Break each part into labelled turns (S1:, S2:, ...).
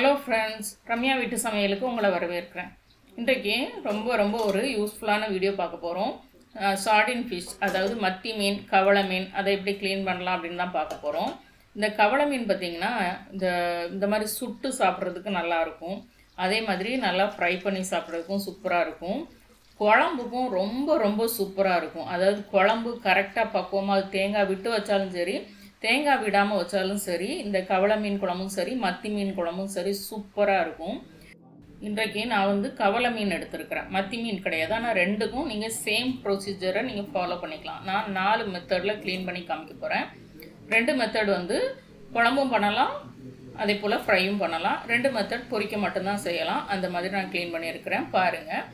S1: Hello friends, Ramya வீட்டு சமையலுக்கு உங்களை வரவேற்கிறேன். இன்றைக்கு ரொம்ப ஒரு யூஸ்ஃபுல்லான வீடியோ பார்க்க போகிறோம். சார்டின் ஃபிஷ், அதாவது மத்தி மீன், கவளை மீன், அதை எப்படி க்ளீன் பண்ணலாம் அப்படின்னு தான் பார்க்க போகிறோம். இந்த கவளை மீன் பார்த்திங்கன்னா இந்த மாதிரி சுட்டு சாப்பிட்றதுக்கு நல்லாயிருக்கும். அதே மாதிரி நல்லா ஃப்ரை பண்ணி சாப்பிட்றதுக்கும் சூப்பராக இருக்கும். குழம்புக்கும் ரொம்ப சூப்பராக இருக்கும். அதாவது குழம்பு கரெக்டாக பக்குவமாக அது தேங்காய் விட்டு வச்சாலும் சரி, தேங்காய் விடாமல் வச்சாலும் சரி, இந்த கவளை மீன் குழம்பும் சரி, மத்தி மீன் குழம்பும் சரி சூப்பராக இருக்கும். இன்றைக்கு நான் கவளை மீன் எடுத்துருக்கிறேன், மத்தி மீன் கிடையாது. ஆனால் ரெண்டுக்கும் நீங்கள் சேம் ப்ரொசீஜரை நீங்கள் ஃபாலோ பண்ணிக்கலாம். நான் 4 மெத்தடில் க்ளீன் பண்ணி காமிக்க போகிறேன். 2 மெத்தட் குழம்பும் பண்ணலாம், அதே போல் ஃப்ரையும் பண்ணலாம். 2 மெத்தட் பொரிக்க மட்டும்தான் செய்யலாம். அந்த மாதிரி நான் க்ளீன் பண்ணியிருக்கிறேன், பாருங்கள்.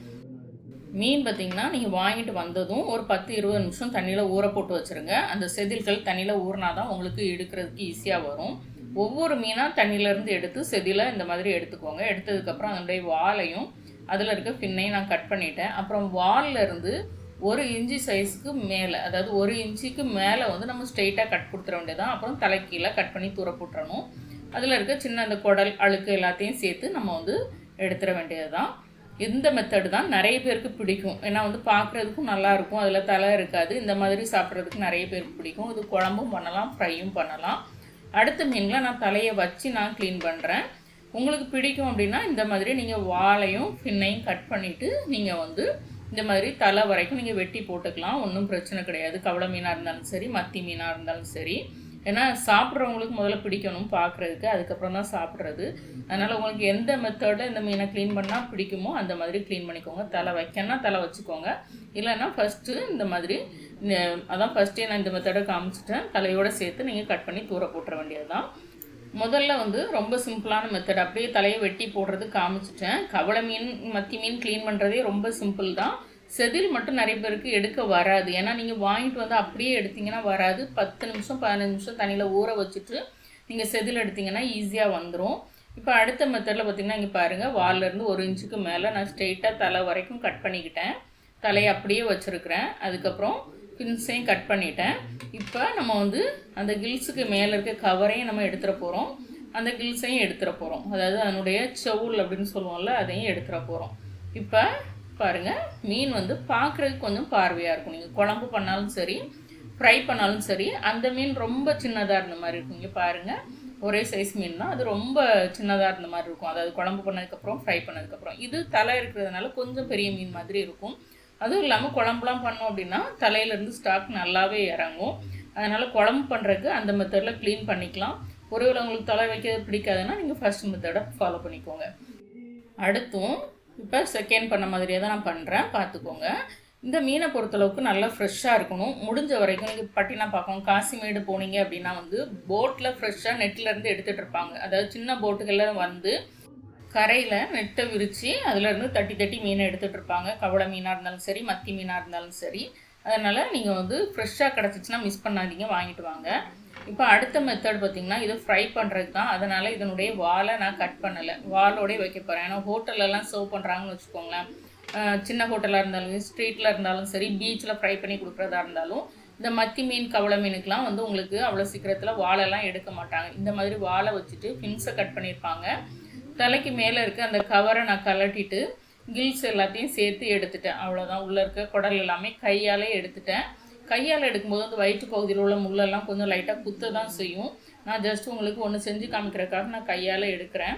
S1: மீன் பார்த்திங்கன்னா நீங்கள் வாங்கிட்டு வந்ததும் ஒரு 10-20 நிமிஷம் தண்ணியில் ஊற போட்டு வச்சுருங்க. அந்த செதில்கள் தண்ணியில் ஊறினா தான் உங்களுக்கு எடுக்கிறதுக்கு ஈஸியாக வரும். ஒவ்வொரு மீனாக தண்ணியிலேருந்து எடுத்து செதிலை இந்த மாதிரி எடுத்துக்கோங்க. எடுத்ததுக்கப்புறம் அதனுடைய வாலையும் அதில் இருக்க பின்னையும் நான் கட் பண்ணிட்டேன். அப்புறம் வால்லேருந்து 1 இன்ச்சு சைஸுக்கு மேலே, அதாவது 1 இன்ச்சுக்கு மேலே நம்ம ஸ்ட்ரெயிட்டாக கட் கொடுத்துட வேண்டியதான். அப்புறம் தலைக்கீழே கட் பண்ணி தூர போட்டுறணும். அதில் இருக்க சின்ன அந்த குடல் அழுக்கு எல்லாத்தையும் சேர்த்து நம்ம எடுத்துட வேண்டியது தான். இந்த மெத்தடு தான் நிறைய பேருக்கு பிடிக்கும். ஏன்னா பார்க்குறதுக்கும் நல்லாயிருக்கும், அதில் தலை இருக்காது. இந்த மாதிரி சாப்பிட்றதுக்கு நிறைய பேருக்கு பிடிக்கும். இது குழம்பும் பண்ணலாம், ஃப்ரையும் பண்ணலாம். அடுத்த மீனில் நான் தலையை வச்சு நான் க்ளீன் பண்ணுறேன். உங்களுக்கு பிடிக்கும் அப்படின்னா இந்த மாதிரி நீங்கள் வாலையும் பின்னையும் கட் பண்ணிவிட்டு நீங்கள் இந்த மாதிரி தலை வரைக்கும் நீங்கள் வெட்டி போட்டுக்கலாம். ஒன்றும் பிரச்சனை கிடையாது. கவளை மீனாக இருந்தாலும் சரி, மத்தி மீனாக இருந்தாலும் சரி. ஏன்னா சாப்பிட்றவங்களுக்கு முதல்ல பிடிக்கணும் பார்க்குறதுக்கு, அதுக்கப்புறம் தான் சாப்பிட்றது. அதனால் உங்களுக்கு எந்த மெத்தடில் இந்த மீனை க்ளீன் பண்ணால் பிடிக்குமோ அந்த மாதிரி க்ளீன் பண்ணிக்கோங்க. தலை வைக்கணும்னா தலை வச்சுக்கோங்க, இல்லைன்னா ஃபஸ்ட்டு இந்த மாதிரி அதான் ஃபஸ்ட்டே நான் இந்த மெத்தடை காமிச்சிட்டேன். தலையோடு சேர்த்து நீங்கள் கட் பண்ணி தூர போட்டுற வேண்டியது தான். முதல்ல ரொம்ப சிம்பிளான மெத்தட், அப்படியே தலையை வெட்டி போடுறது காமிச்சிட்டேன். கவளை மீன், மத்தி மீன் க்ளீன் பண்ணுறதே ரொம்ப சிம்பிள் தான். செதில் மட்டும் நிறைய பேருக்கு எடுக்க வராது. ஏன்னா நீங்கள் வாங்கிட்டு அப்படியே எடுத்திங்கன்னா வராது. 10 நிமிஷம் 15 நிமிஷம் தண்ணியில் ஊற வச்சுட்டு நீங்கள் செதில் எடுத்திங்கன்னா ஈஸியாக வந்துடும். இப்போ அடுத்த மெத்தடில் பார்த்திங்கன்னா இங்கே பாருங்கள், வால்லேருந்து 1 இன்ச்சுக்கு மேலே நான் ஸ்ட்ரெயிட்டாக தலை வரைக்கும் கட் பண்ணிக்கிட்டேன். தலையை அப்படியே வச்சுருக்கிறேன். அதுக்கப்புறம் பின்ஸையும் கட் பண்ணிட்டேன். இப்போ நம்ம அந்த கில்ஸுக்கு மேலே இருக்க கவரையும் நம்ம எடுத்துகிற போகிறோம், அந்த கில்ஸையும் எடுத்துகிற போகிறோம். அதாவது அதனுடைய செவுல் அப்படின்னு சொல்லுவோம்ல, அதையும் எடுத்துகிற போகிறோம். இப்போ பாருங்கள், மீன் பார்க்குறதுக்கு கொஞ்சம் பார்வையாக இருக்கும். நீங்கள் குழம்பு பண்ணாலும் சரி, ஃப்ரை பண்ணாலும் சரி. அந்த மீன் ரொம்ப சின்னதாக இருந்த மாதிரி இருக்கும். இங்கே பாருங்கள், ஒரே சைஸ் மீன் தான், அது ரொம்ப சின்னதாக இருந்த மாதிரி இருக்கும். அதாவது குழம்பு பண்ணதுக்கப்புறம், ஃப்ரை பண்ணதுக்கப்புறம். இது தலை இருக்கிறதுனால கொஞ்சம் பெரிய மீன் மாதிரி இருக்கும். அதுவும் இல்லாமல் குழம்புலாம் பண்ணோம் அப்படின்னா தலையிலேருந்து ஸ்டாக் நல்லாவே இறங்கும். அதனால் குழம்பு பண்ணுறதுக்கு அந்த மெத்தடில் க்ளீன் பண்ணிக்கலாம். ஒருவேளை உங்களுக்கு தலை வைக்கிறது பிடிக்காதுன்னா நீங்கள் ஃபஸ்ட் மெத்தடை ஃபாலோ பண்ணிக்கோங்க. அடுத்தும் இப்போ செகண்ட் பண்ண மாதிரியே தான் நான் பண்ணுறேன், பார்த்துக்கோங்க. இந்த மீனை பொறுத்தளவுக்கு நல்லா ஃப்ரெஷ்ஷாக இருக்கணும். முடிஞ்ச வரைக்கும் நீங்கள் பட்டினப்பாக்கம், காசிமேடு போனீங்க அப்படின்னா போட்டில் ஃப்ரெஷ்ஷாக நெட்டிலேருந்து எடுத்துகிட்டு இருப்பாங்க. அதாவது சின்ன போட்டுகளில் கரையில் நெட்டை விரித்து அதிலேருந்து தட்டி மீனை எடுத்துகிட்டு இருப்பாங்க. கவளை மீனாக இருந்தாலும் சரி, மத்தி மீனாக இருந்தாலும் சரி. அதனால் நீங்கள் ஃப்ரெஷ்ஷாக கிடச்சிச்சின்னா மிஸ் பண்ணாதீங்க, வாங்கிட்டு வாங்க. இப்போ அடுத்த மெத்தட் பார்த்திங்கன்னா இது ஃப்ரை பண்ணுறது தான். அதனால் இதனுடைய வாலை நான் கட் பண்ணலை, வாலோடய வைக்க போகிறேன். ஏன்னா ஹோட்டலெல்லாம் சர்வ் பண்ணுறாங்கன்னு வச்சுக்கோங்களேன். சின்ன ஹோட்டலாக இருந்தாலும், ஸ்ட்ரீட்டில் இருந்தாலும் சரி, பீச்சில் ஃப்ரை பண்ணி கொடுக்குறதா இருந்தாலும், இந்த மத்தி மீன், கவளை மீனுக்கெலாம் உங்களுக்கு அவ்வளோ சீக்கிரத்தில் வாலெல்லாம் எடுக்க மாட்டாங்க. இந்த மாதிரி வாலை வச்சுட்டு ஃபின்ஸை கட் பண்ணியிருப்பாங்க. தலைக்கு மேலே இருக்க அந்த கவரை நான் கலட்டிட்டு கில்ஸ் எல்லாத்தையும் சேர்த்து எடுத்துட்டேன். அவ்வளோதான். உள்ளே இருக்க குடல் எல்லாமே கையாலே எடுத்துட்டேன். கையால் எடுக்கும்போது வயிற்று பகுதியில் உள்ள முள்ளெல்லாம் கொஞ்சம் லைட்டாக குத்த தான் செய்யும். நான் ஜஸ்ட் உங்களுக்கு ஒன்று செஞ்சு காமிக்கிறதுக்காக நான் கையால் எடுக்கிறேன்.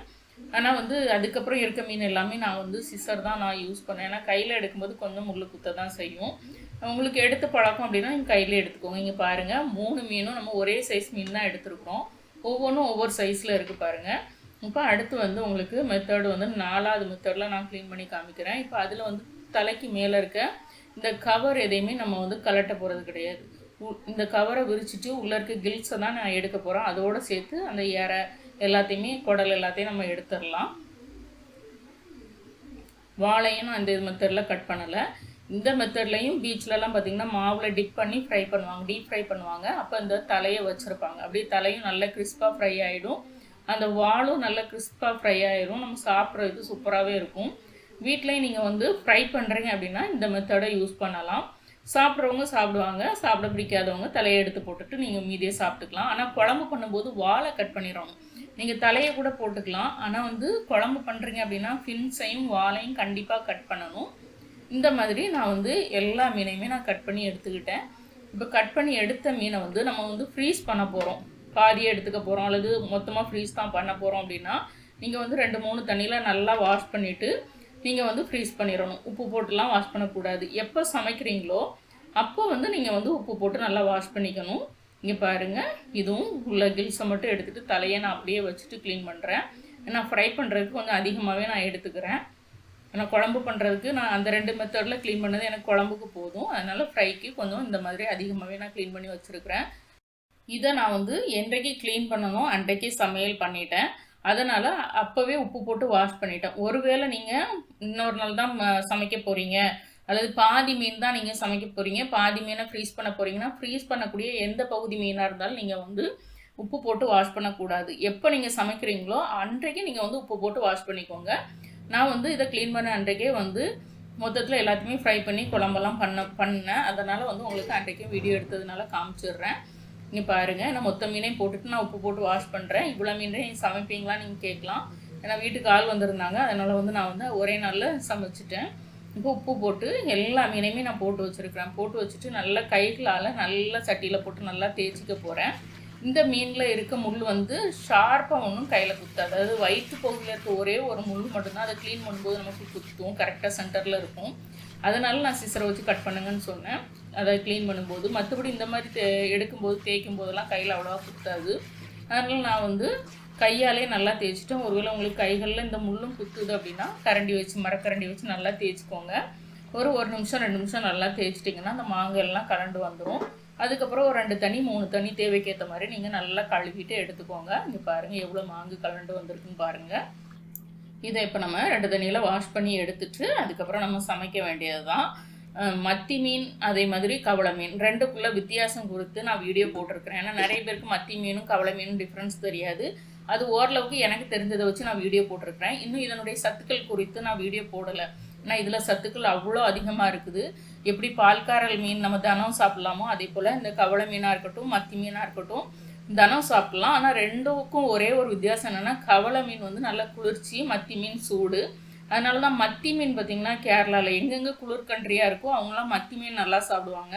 S1: ஆனால் அதுக்கப்புறம் இருக்க மீன் எல்லாமே நான் சிசர் தான் நான் யூஸ் பண்ணேன். ஏன்னா கையில் எடுக்கும்போது கொஞ்சம் முள் குத்த தான் செய்யும். உங்களுக்கு எடுத்து பழக்கம் அப்படின்னா நீங்கள் கையில் எடுத்துக்கோங்க. இங்கே பாருங்கள், 3 மீனும் நம்ம ஒரே சைஸ் மீன் தான் எடுத்துருக்கோம். ஒவ்வொன்றும் ஒவ்வொரு சைஸில் இருக்குது பாருங்கள். இப்போ அடுத்து உங்களுக்கு மெத்தடு 4வது மெத்தடில் நான் க்ளீன் பண்ணி காமிக்கிறேன். இப்போ அதில் தலைக்கு மேலே இருக்க இந்த கவர் எதையுமே நம்ம கலட்ட போகிறது கிடையாது. இந்த கவரை விரிச்சிட்டு உள்ளே இருக்க கில்ஸை தான் நான் எடுக்க போகிறேன். அதோடு சேர்த்து அந்த இறை எல்லாத்தையுமே, குடல் எல்லாத்தையும் நம்ம எடுத்துடலாம். வாழையும் நான் இந்த மெத்தடில் கட் பண்ணலை. இந்த மெத்தட்லையும் பீச்லலாம் பார்த்திங்கன்னா மாவில் டிப் பண்ணி ஃப்ரை பண்ணுவாங்க, டீப் ஃப்ரை பண்ணுவாங்க. அப்போ இந்த தலையை வச்சுருப்பாங்க. அப்படியே தலையும் நல்லா கிறிஸ்பாக ஃப்ரை ஆகிடும், அந்த வாலும் நல்லா கிறிஸ்பாக ஃப்ரை ஆகிடும். நம்ம சாப்பிட்றதுக்கு சூப்பராகவே இருக்கும். வீட்லேயும் நீங்கள் ஃப்ரை பண்ணுறீங்க அப்படின்னா இந்த மெத்தடை யூஸ் பண்ணலாம். சாப்பிட்றவங்க சாப்பிடுவாங்க, சாப்பிட பிடிக்காதவங்க தலையை எடுத்து போட்டுட்டு நீங்கள் மீதியை சாப்பிட்டுக்கலாம். ஆனால் குழம்பு பண்ணும்போது வாலை கட் பண்ணிடணும். நீங்கள் தலையை கூட போட்டுக்கலாம். ஆனால் வந்து குழம்பு பண்ணுறீங்க அப்படின்னா ஃபின்ஸையும் வாலையும் கண்டிப்பாக கட் பண்ணணும். இந்த மாதிரி நான் வந்து எல்லா மீனையுமே நான் கட் பண்ணி எடுத்துக்கிட்டேன். இப்போ கட் பண்ணி எடுத்த மீனை வந்து நம்ம வந்து ஃப்ரீஸ் பண்ண போகிறோம். பாதியை எடுத்துக்க போகிறோம் அல்லது மொத்தமாக ஃப்ரீஸ் தான் பண்ண போகிறோம் அப்படின்னா நீங்கள் வந்து 2-3 தண்ணியில் நல்லா வாஷ் பண்ணிவிட்டு நீங்கள் வந்து ஃப்ரீஸ் பண்ணிடணும். உப்பு போட்டுலாம் வாஷ் பண்ணக்கூடாது. எப்போ சமைக்கிறீங்களோ அப்போ வந்து நீங்கள் வந்து உப்பு போட்டு நல்லா வாஷ் பண்ணிக்கணும். இங்கே பாருங்கள், இதுவும் உள்ள கில்ஸை மட்டும் எடுத்துகிட்டு தலையை நான் அப்படியே வச்சுட்டு க்ளீன் பண்ணுறேன். ஏன்னா ஃப்ரை பண்ணுறதுக்கு கொஞ்சம் அதிகமாகவே நான் எடுத்துக்கிறேன். ஏன்னா குழம்பு பண்ணுறதுக்கு நான் அந்த 2 மெத்தடில் க்ளீன் பண்ணது எனக்கு குழம்புக்கு போதும். அதனால் ஃப்ரைக்கு கொஞ்சம் இந்த மாதிரி அதிகமாகவே நான் க்ளீன் பண்ணி வச்சுருக்கிறேன். இதை நான் வந்து என்றைக்கு க்ளீன் பண்ணணும் அன்றைக்கே சமையல் பண்ணிட்டேன். அதனால் அப்போவே உப்பு போட்டு வாஷ் பண்ணிட்டேன். ஒருவேளை நீங்கள் இன்னொரு நாள் தான் சமைக்க போகிறீங்க அல்லது பாதி மீன் தான் நீங்கள் சமைக்க போகிறீங்க, பாதி மீனை ஃப்ரீஸ் பண்ண போகிறீங்கன்னா ஃப்ரீஸ் பண்ணக்கூடிய எந்த பகுதி மீனாக இருந்தாலும் நீங்கள் வந்து உப்பு போட்டு வாஷ் பண்ணக்கூடாது. எப்போ நீங்கள் சமைக்கிறீங்களோ அன்றைக்கு நீங்கள் வந்து உப்பு போட்டு வாஷ் பண்ணிக்கோங்க. நான் வந்து இதை க்ளீன் பண்ண அன்றைக்கே வந்து மொத்தத்தில் எல்லாத்தையுமே ஃப்ரை பண்ணி குழம்பெல்லாம் பண்ணேன். அதனால் வந்து உங்களுக்கு அன்றைக்கும் வீடியோ எடுத்ததுனால காமிச்சிடுறேன். இங்கே பாருங்கள், நான் மொத்த மீனையும் போட்டுட்டு நான் உப்பு போட்டு வாஷ் பண்ணுறேன். இவ்வளோ மீனையும் சமைப்பீங்களான்னு நீங்கள் கேட்கலாம். ஏன்னா வீட்டுக்கு ஆள் வந்திருந்தாங்க. அதனால் வந்து நான் வந்து ஒரே நாளில் சமைச்சிட்டேன். இப்போ உப்பு போட்டு எல்லா மீனையுமே நான் போட்டு வச்சுருக்கிறேன். போட்டு வச்சுட்டு நல்லா கைகளால் நல்லா சட்டியில் போட்டு நல்லா தேய்ச்சிக்க போகிறேன். இந்த மீனில் இருக்க முள் வந்து ஷார்ப்பாக ஒன்றும் கையில் குத்தாது. அதாவது வயிற்று பகுதியில் இருக்க ஒரே ஒரு முள் மட்டும்தான் அதை க்ளீன் பண்ணும்போது நமக்கு குத்தும். கரெக்டாக சென்டரில் இருக்கும். அதனால நான் சிசரை வச்சு கட் பண்ணுங்கன்னு சொன்னேன் அதை க்ளீன் பண்ணும்போது. மற்றபடி இந்த மாதிரி எடுக்கும்போது தேய்க்கும் போதெல்லாம் கையில் அவ்வளோவா குத்தாது. அதனால் நான் வந்து கையாலே நல்லா தேய்ச்சிட்டேன். ஒருவேளை உங்களுக்கு கைகளில் இந்த முள்ளும் குத்துது அப்படின்னா கரண்டி வச்சு மரக்கரண்டி வச்சு நல்லா தேய்ச்சிக்கோங்க. ஒரு 1 நிமிஷம் 2 நிமிஷம் நல்லா தேய்ச்சிட்டிங்கன்னா அந்த மாங்கெல்லாம் கலண்டு வந்துடும். அதுக்கப்புறம் ஒரு 2 தண்ணி 3 தண்ணி தேவைக்கேற்ற மாதிரி நீங்கள் நல்லா கழுவிட்டு எடுத்துக்கோங்க. இங்கே பாருங்கள் எவ்வளோ மாங்கு கலண்டு வந்திருக்குன்னு பாருங்கள். இதை இப்போ நம்ம 2 தண்ணியில் வாஷ் பண்ணி எடுத்துட்டு அதுக்கப்புறம் நம்ம சமைக்க வேண்டியது தான். மத்தி மீன் அதே மாதிரி கவளை மீன் ரெண்டுக்குள்ளே வித்தியாசம் குறித்து நான் வீடியோ போட்டிருக்கிறேன். ஏன்னா நிறைய பேருக்கு மத்தி மீனும் கவளை மீனும் டிஃப்ரென்ஸ் தெரியாது. அது ஓரளவுக்கு எனக்கு தெரிஞ்சதை வச்சு நான் வீடியோ போட்டிருக்கிறேன். இன்னும் இதனுடைய சத்துக்கள் குறித்து நான் வீடியோ போடலை. ஏன்னா இதில் சத்துக்கள் அவ்வளோ அதிகமாக இருக்குது. எப்படி பால்காரல் மீன் நம்ம தினம் சாப்பிட்லாமோ அதே போல் இந்த கவளை மீனாக இருக்கட்டும் மத்தி மீனாக இருக்கட்டும் தினம் சாப்பிட்லாம். ஆனால் ரெண்டுக்கும் ஒரே ஒரு வித்தியாசம் என்னென்னா கவளை மீன் வந்து நல்லா குளிர்ச்சி, மத்தி மீன் சூடு. அதனால தான் மத்தி மீன் பார்த்திங்கன்னா கேரளாவில் எங்கெங்கே குளிர் கண்ட்ரியாக இருக்கோ அவங்களாம் மத்தி மீன் நல்லா சாப்பிடுவாங்க.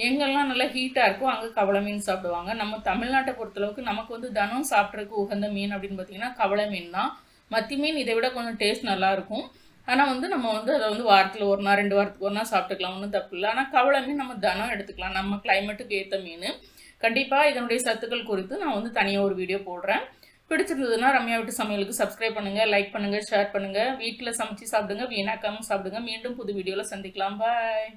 S1: எங்கெல்லாம் நல்லா ஹீட்டாக இருக்கோ அங்கே கவளை மீன் சாப்பிடுவாங்க. நம்ம தமிழ்நாட்டை பொறுத்தளவுக்கு நமக்கு வந்து தினம் சாப்பிட்றதுக்கு உகந்த மீன் அப்படின்னு பார்த்திங்கன்னா கவளை மீன் தான். மத்தி மீன் இதை விட கொஞ்சம் டேஸ்ட் நல்லாயிருக்கும். ஆனால் வந்து நம்ம வந்து அதை வந்து வாரத்தில் 1 நாள் 2 வாரத்துக்கு 1 நாள் சாப்பிட்டுக்கலாம், ஒன்றும் தப்பு இல்லை. ஆனால் கவளை மீன் நம்ம தினம் எடுத்துக்கலாம், நம்ம கிளைமேட்டுக்கு ஏற்ற மீன். கண்டிப்பாக இதனுடைய சத்துக்கள் குறித்து நான் வந்து தனியாக ஒரு வீடியோ போடுறேன். பிடிச்சிருந்ததுன்னா ரம்யா வீட்டு சமையலுக்கு சப்ஸ்கிரைப் பண்ணுங்கள், லைக் பண்ணுங்கள், ஷேர் பண்ணுங்கள். வீட்டில் சமைச்சு சாப்பிடுங்க, வீணாக்காமல் சாப்பிடுங்க. மீண்டும் புது வீடியோவில் சந்திக்கலாம். பாய்.